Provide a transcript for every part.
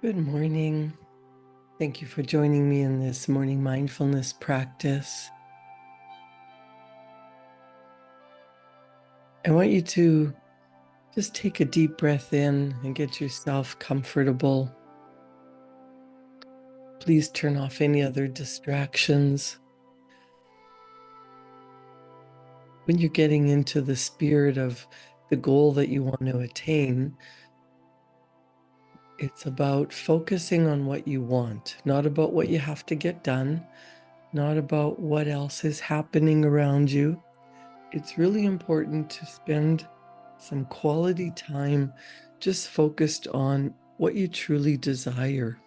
Good morning. Thank you for joining me in this morning mindfulness practice. I want you to just take a deep breath in and get yourself comfortable. Please turn off any other distractions. When you're getting into the spirit of the goal that you want to attain, it's about focusing on what you want, not about what you have to get done, not about what else is happening around you. It's really important to spend some quality time just focused on what you truly desire.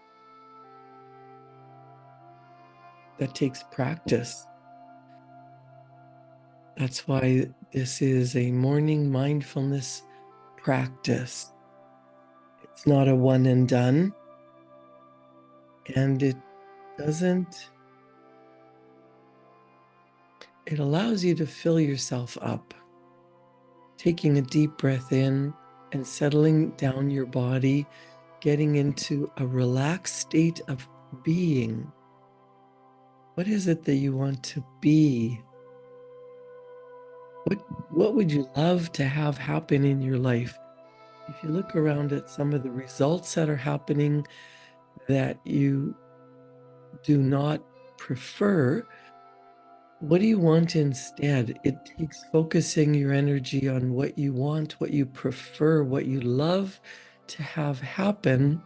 That takes practice. That's why this is a morning mindfulness practice. It's not a one and done, and it allows you to fill yourself up, taking a deep breath in and settling down your body, getting into a relaxed state of being. What is it that you want to be? What would you love to have happen in your life? If you look around at some of the results that are happening that you do not prefer, what do you want instead? It takes focusing your energy on what you want, what you prefer, what you love to have happen,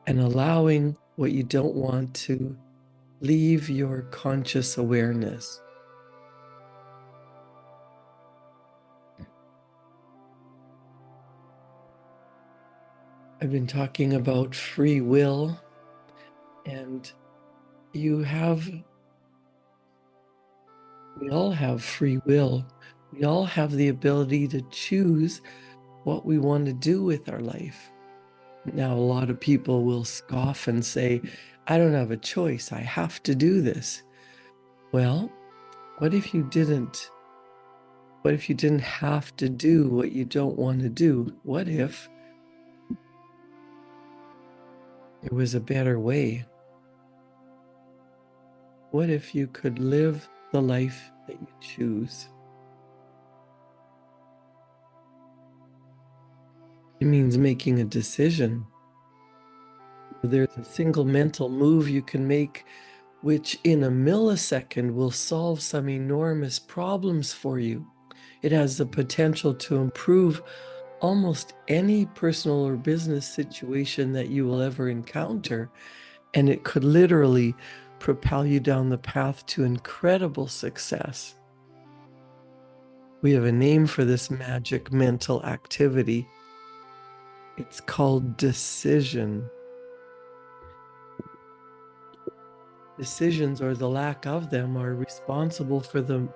and allowing what you don't want to leave your conscious awareness. I've been talking about free will, and we all have free will. We all have the ability to choose what we want to do with our life. Now, a lot of people will scoff and say, I don't have a choice. I have to do this. Well, what if you didn't? What if you didn't have to do what you don't want to do? What if there was a better way? What if you could live the life that you choose? It means making a decision. There's a single mental move you can make, which in a millisecond will solve some enormous problems for you. It has the potential to improve almost any personal or business situation that you will ever encounter. And it could literally propel you down the path to incredible success. We have a name for this magic mental activity. It's called decision. Decisions, or the lack of them, are responsible for the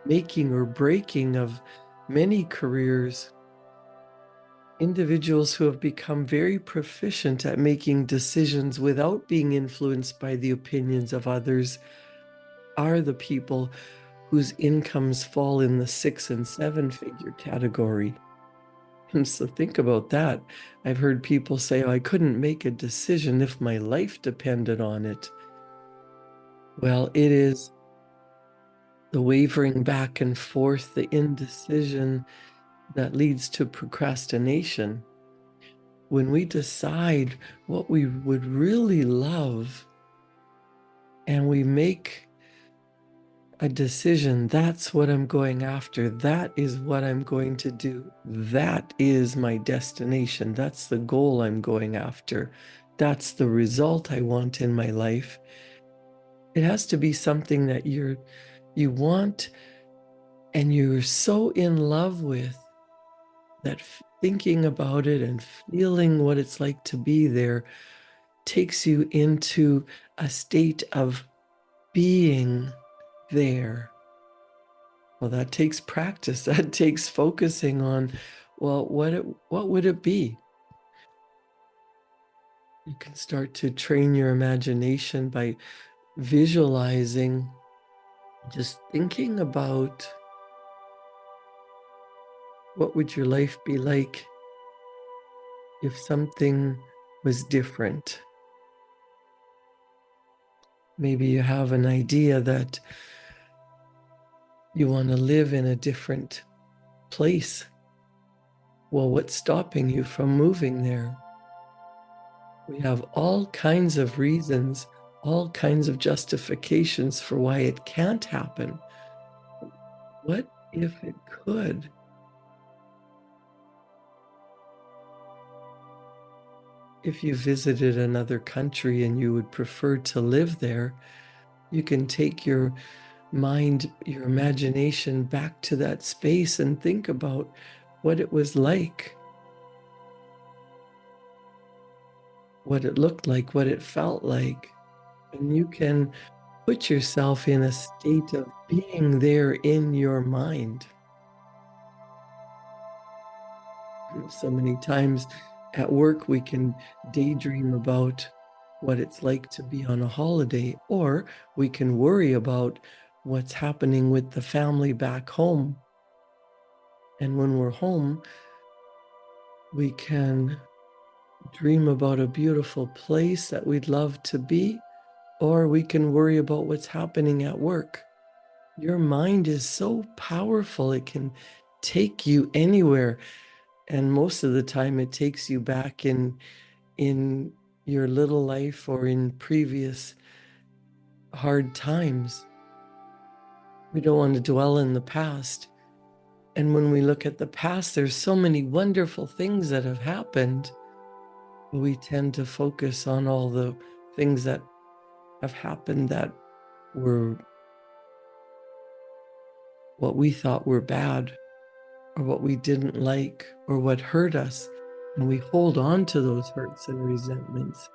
making or breaking of many careers. Individuals who have become very proficient at making decisions without being influenced by the opinions of others are the people whose incomes fall in the 6 and 7 figure category. And so think about that. I've heard people say, oh, I couldn't make a decision if my life depended on it. Well, it is the wavering back and forth, the indecision that leads to procrastination. When we decide what we would really love and we make a decision, that's what I'm going after, that is what I'm going to do, that is my destination, that's the goal I'm going after, that's the result I want in my life. It has to be something that you want and you're so in love with that thinking about it and feeling what it's like to be there takes you into a state of being there. Well, that takes practice. That takes focusing on, well, what would it be? You can start to train your imagination by visualizing, just thinking about what would your life be like if something was different? Maybe you have an idea that you want to live in a different place. Well, what's stopping you from moving there? We have all kinds of reasons, all kinds of justifications for why it can't happen. What if it could? If you visited another country and you would prefer to live there, you can take your mind, your imagination back to that space and think about what it was like, what it looked like, what it felt like. And you can put yourself in a state of being there in your mind. So many times at work, we can daydream about what it's like to be on a holiday, or we can worry about what's happening with the family back home. And when we're home, we can dream about a beautiful place that we'd love to be, or we can worry about what's happening at work. Your mind is so powerful, it can take you anywhere. And most of the time it takes you back in your little life or in previous hard times. We don't want to dwell in the past. And when we look at the past, there's so many wonderful things that have happened. We tend to focus on all the things that have happened that were what we thought were bad, or what we didn't like, or what hurt us. And we hold on to those hurts and resentments.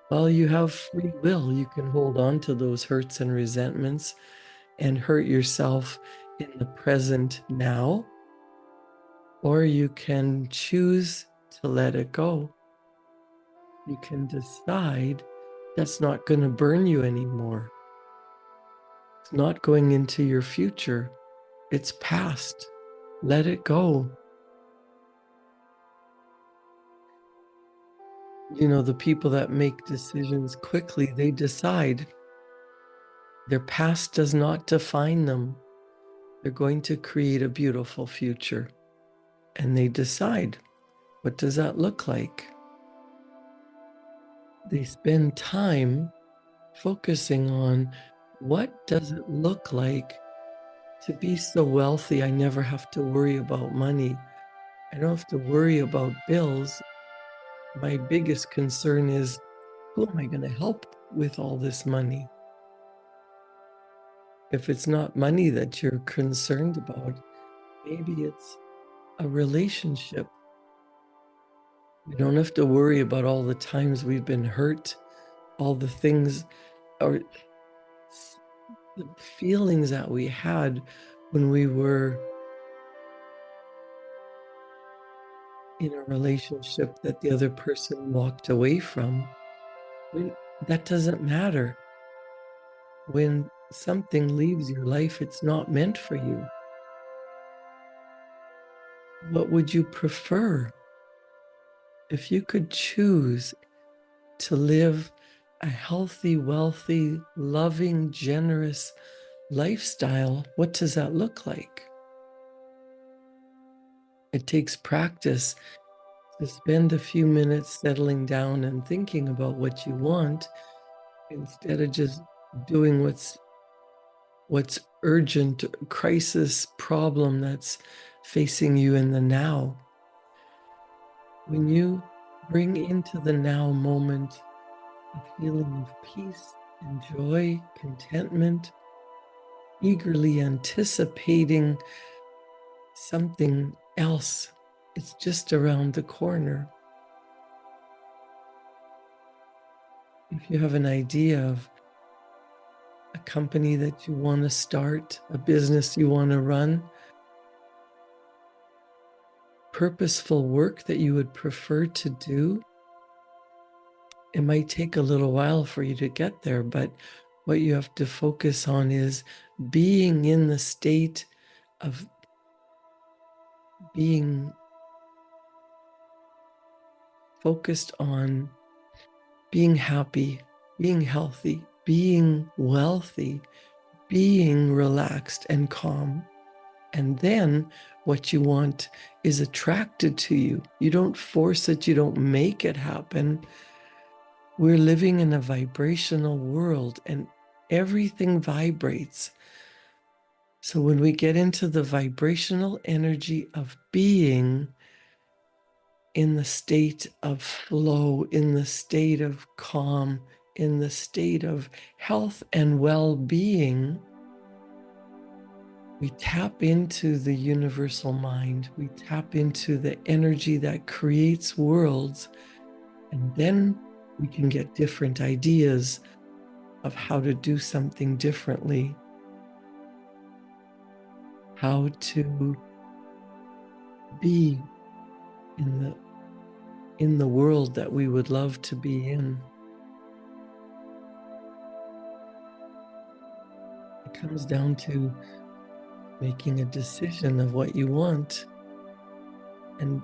Well, you have free will. You can hold on to those hurts and resentments and hurt yourself in the present now, or you can choose to let it go. You can decide that's not going to burn you anymore. It's not going into your future. It's past. Let it go. You know, the people that make decisions quickly, they decide. Their past does not define them. They're going to create a beautiful future. And they decide, what does that look like? They spend time focusing on, what does it look like to be so wealthy I never have to worry about money? I don't have to worry about bills. My biggest concern is, who am I going to help with all this money? If it's not money that you're concerned about, maybe it's a relationship. We don't have to worry about all the times we've been hurt, all the things or the feelings that we had when we were in a relationship that the other person walked away from. That doesn't matter. When something leaves your life, it's not meant for you. What would you prefer? If you could choose to live a healthy, wealthy, loving, generous lifestyle, what does that look like? It takes practice to spend a few minutes settling down and thinking about what you want instead of just doing what's urgent, crisis, problem that's facing you in the now. When you bring into the now moment a feeling of peace and joy, contentment, eagerly anticipating something else, it's just around the corner. If you have an idea of a company that you want to start, a business you want to run, purposeful work that you would prefer to do, it might take a little while for you to get there, but what you have to focus on is being in the state of being focused on being happy, being healthy, being wealthy, being relaxed and calm. And then what you want is attracted to you. You don't force it, you don't make it happen. We're living in a vibrational world and everything vibrates. So when we get into the vibrational energy of being in the state of flow, in the state of calm, in the state of health and well-being, we tap into the universal mind. We tap into the energy that creates worlds, and then we can get different ideas of how to do something differently, how to be in the world that we would love to be in. It comes down to making a decision of what you want and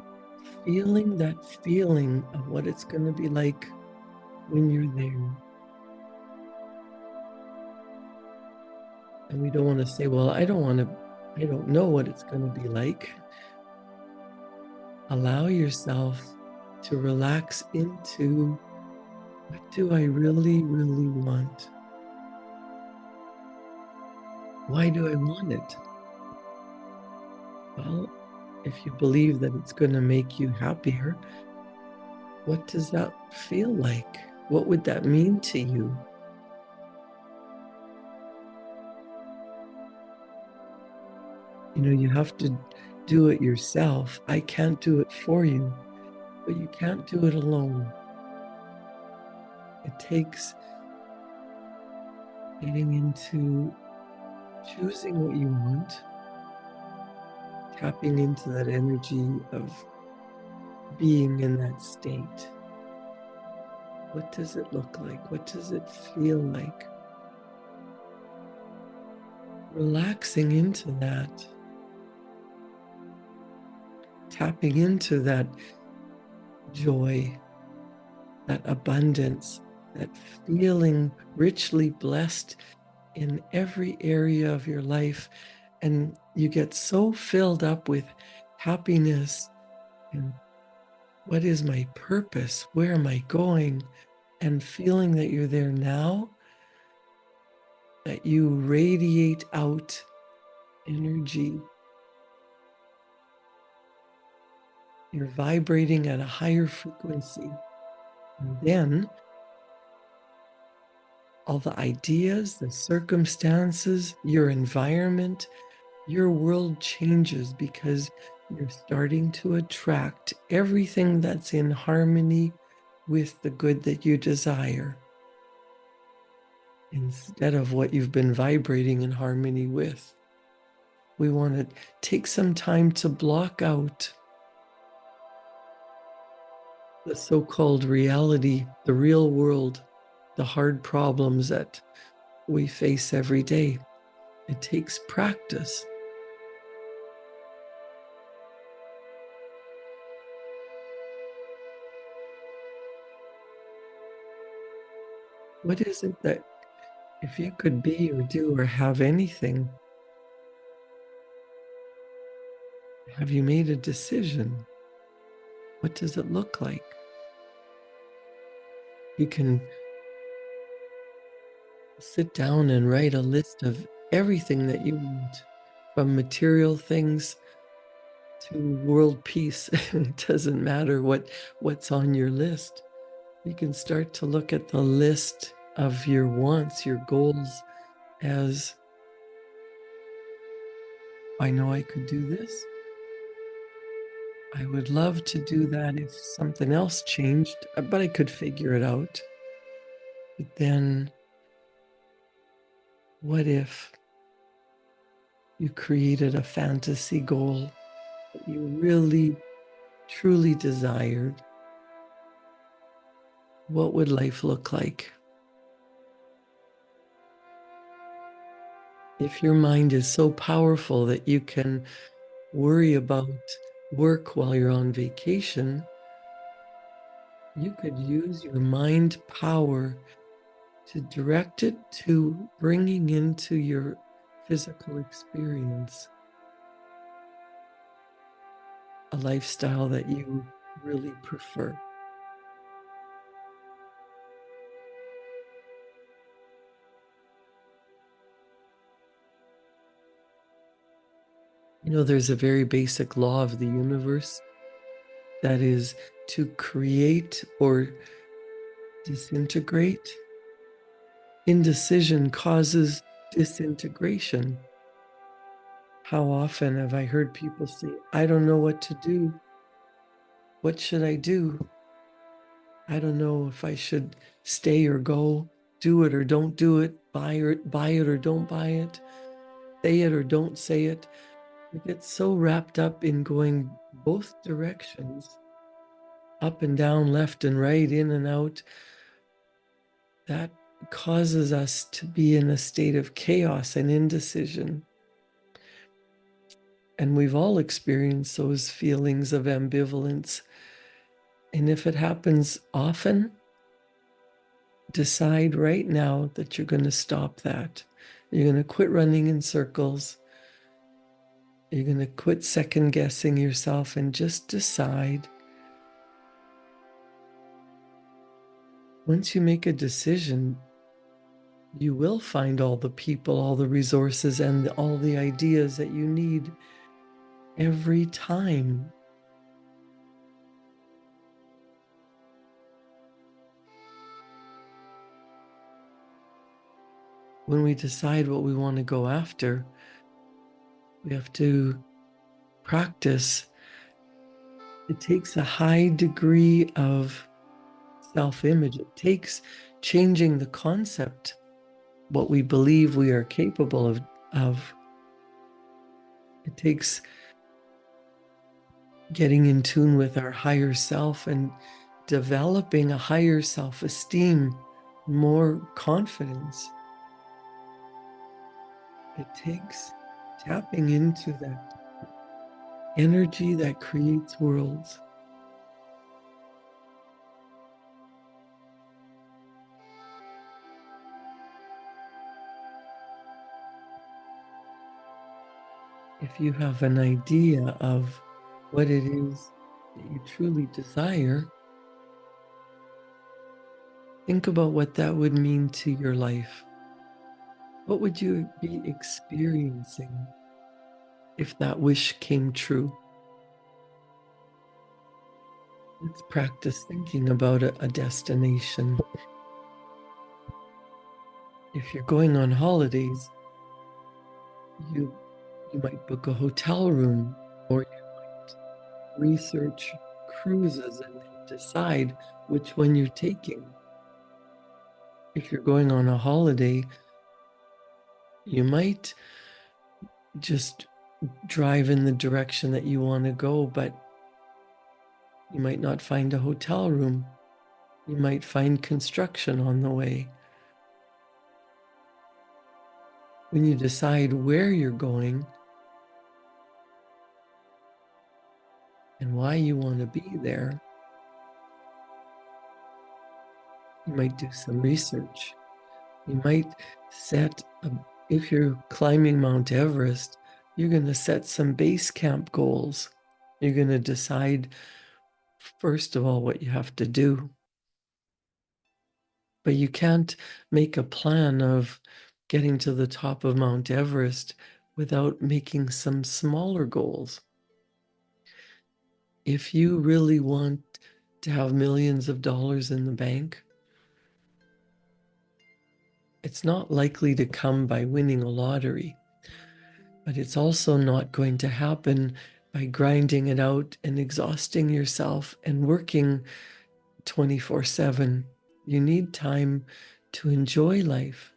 feeling that feeling of what it's going to be like when you're there. And we don't want to say, well, I don't know what it's going to be like. Allow yourself to relax into, what do I really, really want? Why do I want it? Well, if you believe that it's going to make you happier, what does that feel like? What would that mean to you? You know, you have to do it yourself. I can't do it for you, but you can't do it alone. It takes getting into choosing what you want, tapping into that energy of being in that state. What does it look like? What does it feel like? Relaxing into that, tapping into that joy, that abundance, that feeling richly blessed in every area of your life. And you get so filled up with happiness and what is my purpose? Where am I going? And feeling that you're there now, that you radiate out energy. You're vibrating at a higher frequency. And then all the ideas, the circumstances, your environment, your world changes because you're starting to attract everything that's in harmony with the good that you desire, instead of what you've been vibrating in harmony with. We want to take some time to block out the so-called reality, the real world, the hard problems that we face every day. It takes practice. What is it that, if you could be or do or have anything, have you made a decision? What does it look like? You can sit down and write a list of everything that you want, from material things to world peace. It doesn't matter what's on your list. You can start to look at the list of your wants, your goals, as, I know I could do this. I would love to do that if something else changed, but I could figure it out. But then, what if you created a fantasy goal that you really, truly desired? What would life look like? If your mind is so powerful that you can worry about work while you're on vacation, You could use your mind power to direct it to bringing into your physical experience a lifestyle that you really prefer. You know, there's a very basic law of the universe that is to create or disintegrate. Indecision causes disintegration. How often have I heard people say, I don't know what to do. What should I do? I don't know if I should stay or go, do it or don't do it, buy it or don't buy it, say it or don't say it. We get so wrapped up in going both directions, up and down, left and right, in and out, that causes us to be in a state of chaos and indecision. And we've all experienced those feelings of ambivalence. And if it happens often, decide right now that you're going to stop that. You're going to quit running in circles. You're going to quit second guessing yourself and just decide. Once you make a decision, you will find all the people, all the resources, and all the ideas that you need every time. When we decide what we want to go after, we have to practice. It takes a high degree of self-image. It takes changing the concept, what we believe we are capable of. It takes getting in tune with our higher self and developing a higher self-esteem, more confidence. It takes tapping into that energy that creates worlds. If you have an idea of what it is that you truly desire, think about what that would mean to your life. What would you be experiencing if that wish came true? Let's practice thinking about a destination. If you're going on holidays, you might book a hotel room, or you might research cruises and decide which one you're taking. If you're going on a holiday, you might just drive in the direction that you want to go, but you might not find a hotel room. You might find construction on the way. When you decide where you're going and why you want to be there, you might do some research. You might if you're climbing Mount Everest, you're going to set some base camp goals. You're going to decide, first of all, what you have to do. But you can't make a plan of getting to the top of Mount Everest without making some smaller goals. If you really want to have millions of dollars in the bank, it's not likely to come by winning a lottery, but it's also not going to happen by grinding it out and exhausting yourself and working 24/7. You need time to enjoy life.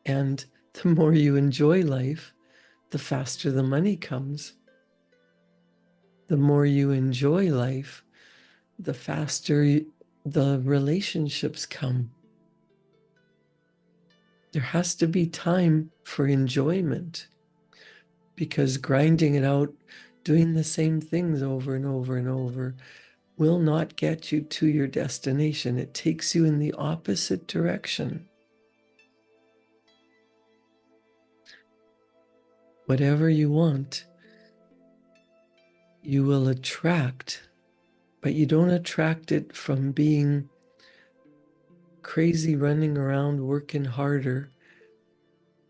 And the more you enjoy life, the faster the money comes. The more you enjoy life, the faster the relationships come. There has to be time for enjoyment, because grinding it out, doing the same things over and over and over, will not get you to your destination. It takes you in the opposite direction. Whatever you want, you will attract, but you don't attract it from being crazy, running around, working harder.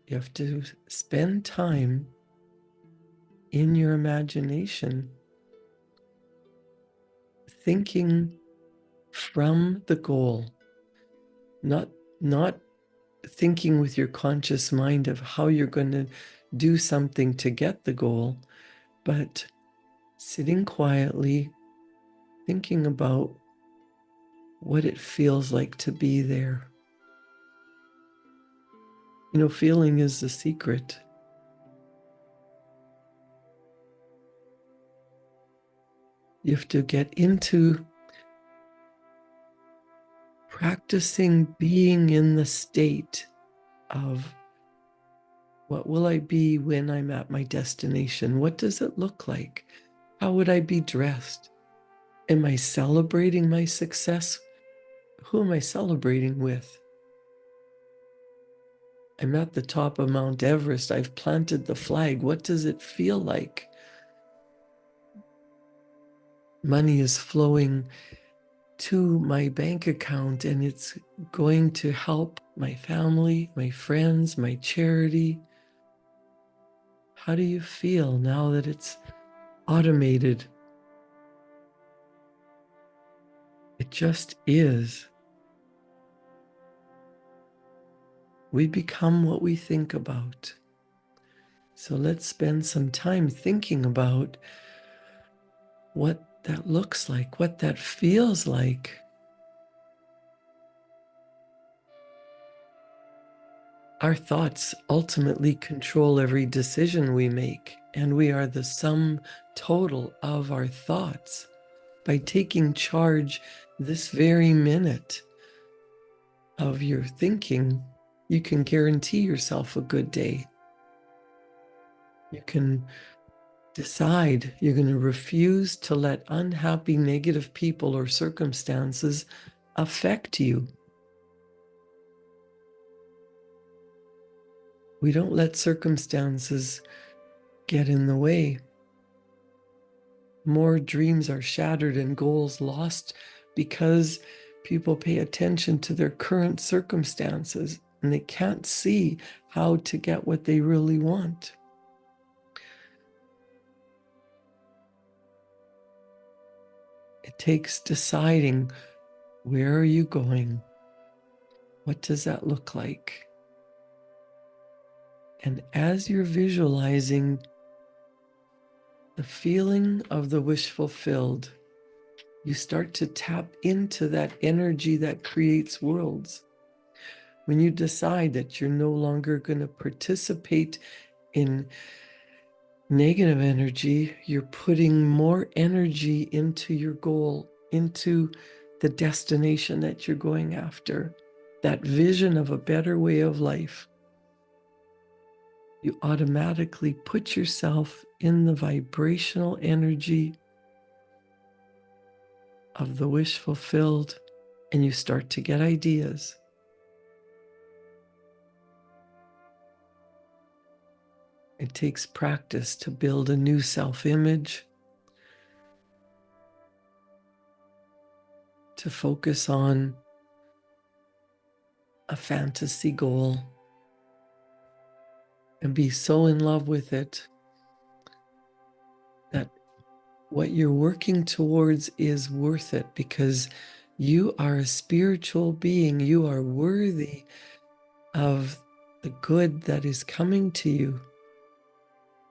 You have to spend time in your imagination, thinking from the goal, not thinking with your conscious mind of how you're going to do something to get the goal, but sitting quietly, thinking about what it feels like to be there. You know, feeling is the secret. You have to get into practicing being in the state of what will I be when I'm at my destination? What does it look like? How would I be dressed? Am I celebrating my success? Who am I celebrating with? I'm at the top of Mount Everest. I've planted the flag. What does it feel like? Money is flowing to my bank account and it's going to help my family, my friends, my charity. How do you feel now that it's automated? It just is. We become what we think about. So let's spend some time thinking about what that looks like, what that feels like. Our thoughts ultimately control every decision we make, and we are the sum total of our thoughts. By taking charge this very minute of your thinking, you can guarantee yourself a good day. You can decide you're going to refuse to let unhappy, negative people or circumstances affect you. We don't let circumstances get in the way. More dreams are shattered and goals lost because people pay attention to their current circumstances and they can't see how to get what they really want. It takes deciding, where are you going? What does that look like? And as you're visualizing the feeling of the wish fulfilled, you start to tap into that energy that creates worlds. When you decide that you're no longer going to participate in negative energy, you're putting more energy into your goal, into the destination that you're going after, that vision of a better way of life. You automatically put yourself in the vibrational energy of the wish fulfilled, and you start to get ideas. It takes practice to build a new self-image, to focus on a fantasy goal and be so in love with it that what you're working towards is worth it, because you are a spiritual being. You are worthy of the good that is coming to you.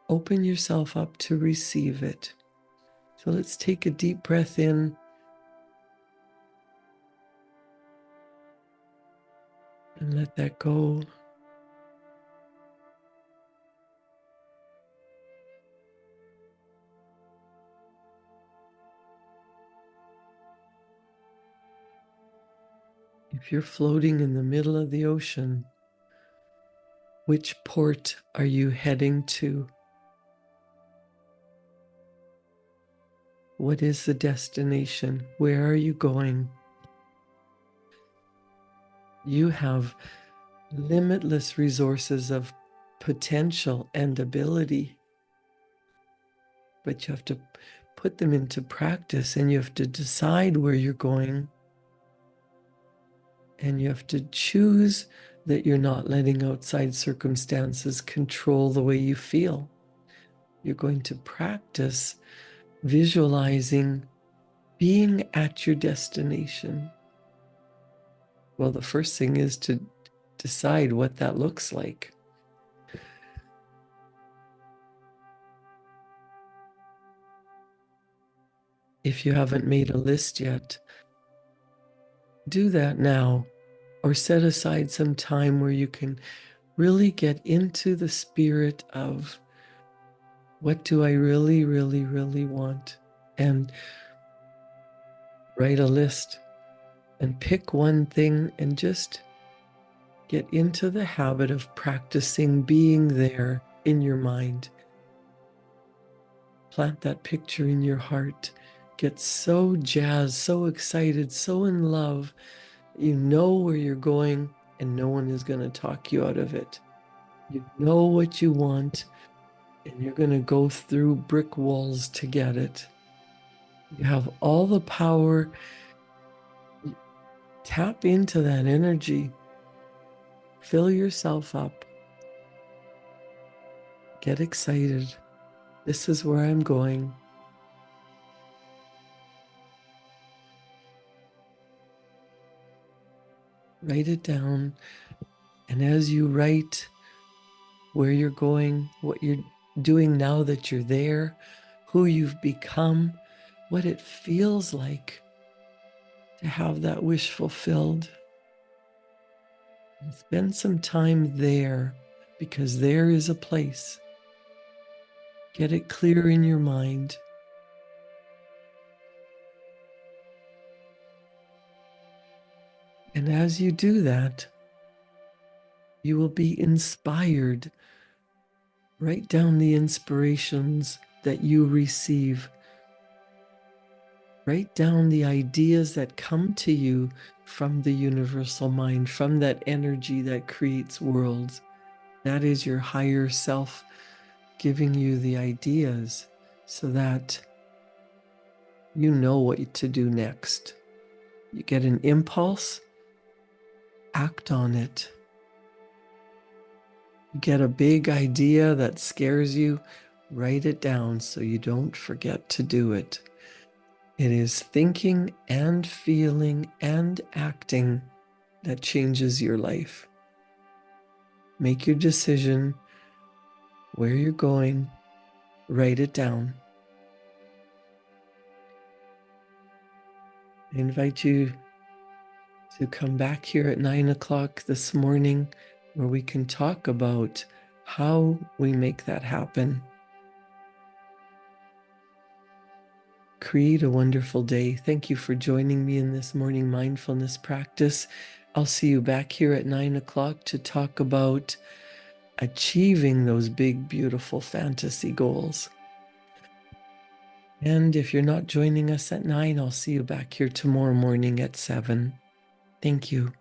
Open yourself up to receive it. So let's take a deep breath in and let that go. If you're floating in the middle of the ocean, which port are you heading to? What is the destination? Where are you going? You have limitless resources of potential and ability, but you have to put them into practice, and you have to decide where you're going, and you have to choose that you're not letting outside circumstances control the way you feel. You're going to practice visualizing being at your destination. Well, the first thing is to decide what that looks like. If you haven't made a list yet, do that now, or set aside some time where you can really get into the spirit of what do I really, really, really want? And write a list and pick one thing and just get into the habit of practicing being there in your mind. Plant that picture in your heart. Get so jazzed, so excited, so in love. You know where you're going, and no one is going to talk you out of it. You know what you want, and you're going to go through brick walls to get it. You have all the power. Tap into that energy. Fill yourself up. Get excited. This is where I'm going. Write it down. And as you write where you're going, what you're doing now that you're there, who you've become, what it feels like to have that wish fulfilled. And spend some time there, because there is a place. Get it clear in your mind. And as you do that, you will be inspired. Write down the inspirations that you receive. Write down the ideas that come to you from the universal mind, from that energy that creates worlds. That is your higher self giving you the ideas so that you know what to do next. You get an impulse, act on it. You get a big idea that scares you, write it down so you don't forget to do it. It is thinking and feeling and acting that changes your life. Make your decision, where you're going, write it down. I invite you to come back here at 9 o'clock this morning, where we can talk about how we make that happen. Create a wonderful day. Thank you for joining me in this morning mindfulness practice. I'll see you back here at 9 o'clock to talk about achieving those big, beautiful fantasy goals. And if you're not joining us at 9, I'll see you back here tomorrow morning at 7. Thank you.